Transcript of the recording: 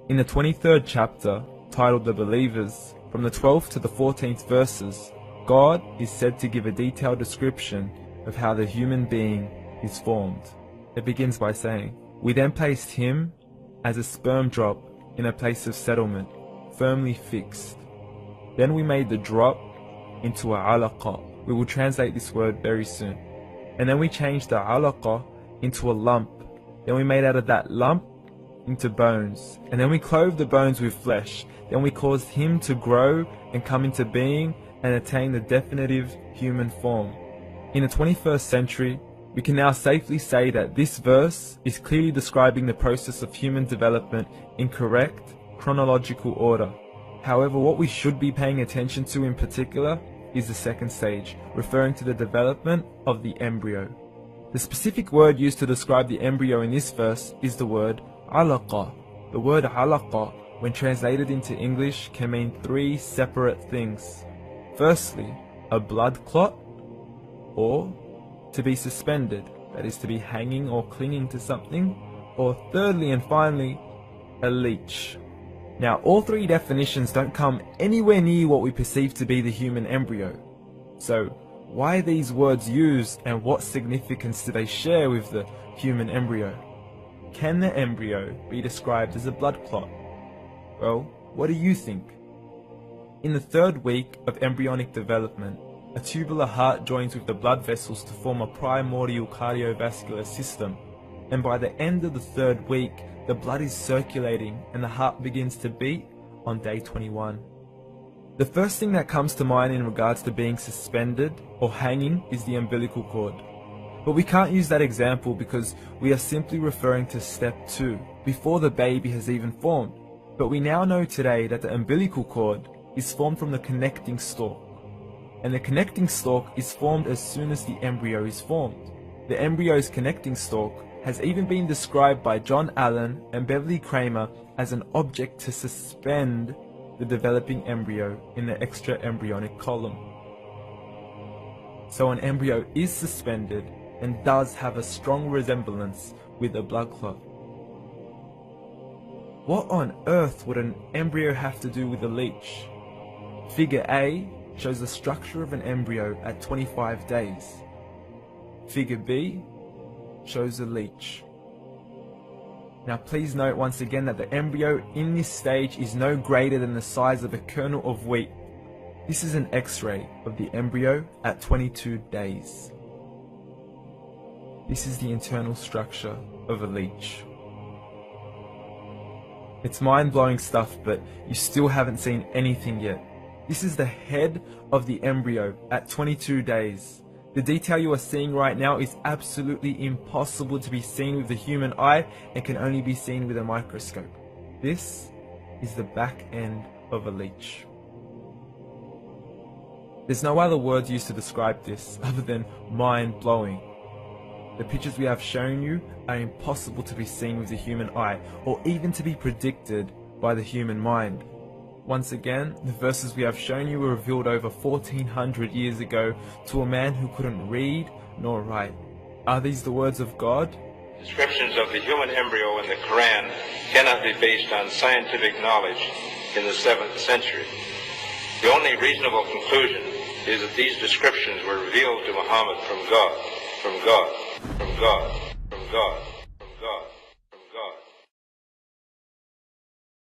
In the 23rd chapter, titled The Believers, from the 12th to the 14th verses, God is said to give a detailed description of how the human being is formed. It begins by saying, "We then placed him as a sperm drop in a place of settlement, firmly fixed. Then we made the drop into a alaqa." We will translate this word very soon. "And then we changed the alaqa into a lump. Then we made out of that lump into bones. And then we clothed the bones with flesh. Then we caused him to grow and come into being and attain the definitive human form." In the 21st century, we can now safely say that this verse is clearly describing the process of human development in correct chronological order. However, what we should be paying attention to in particular is the second stage, referring to the development of the embryo. The specific word used to describe the embryo in this verse is the word alaqa. The word alaqa, when translated into English, can mean three separate things. Firstly, a blood clot, or to be suspended, that is to be hanging or clinging to something, or thirdly and finally, a leech. Now, all three definitions don't come anywhere near what we perceive to be the human embryo. So, why are these words used, and what significance do they share with the human embryo? Can the embryo be described as a blood clot? Well, what do you think? In the 3rd week of embryonic development, a tubular heart joins with the blood vessels to form a primordial cardiovascular system, and by the end of the 3rd week, the blood is circulating and the heart begins to beat on day 21. The first thing that comes to mind in regards to being suspended or hanging is the umbilical cord. But we can't use that example because we are simply referring to step 2, before the baby has even formed. But we now know today that the umbilical cord is formed from the connecting stalk. And the connecting stalk is formed as soon as the embryo is formed. The embryo's connecting stalk has even been described by John Allen and Beverly Kramer as an object to suspend the developing embryo in the extra-embryonic column. So an embryo is suspended and does have a strong resemblance with a blood clot. What on earth would an embryo have to do with a leech? Figure A shows the structure of an embryo at 25 days. Figure B shows a leech. Now please note once again that the embryo in this stage is no greater than the size of a kernel of wheat. This is an X-ray of the embryo at 22 days. This is the internal structure of a leech. It's mind-blowing stuff, but you still haven't seen anything yet. This is the head of the embryo at 22 days. The detail you are seeing right now is absolutely impossible to be seen with the human eye and can only be seen with a microscope. This is the back end of a leech. There's no other words used to describe this other than mind-blowing. The pictures we have shown you are impossible to be seen with the human eye or even to be predicted by the human mind. Once again, the verses we have shown you were revealed over 1400 years ago to a man who couldn't read nor write. Are these the words of God? Descriptions of the human embryo in the Quran cannot be based on scientific knowledge in the 7th century. The only reasonable conclusion is that these descriptions were revealed to Muhammad from God, from God, from God, from God.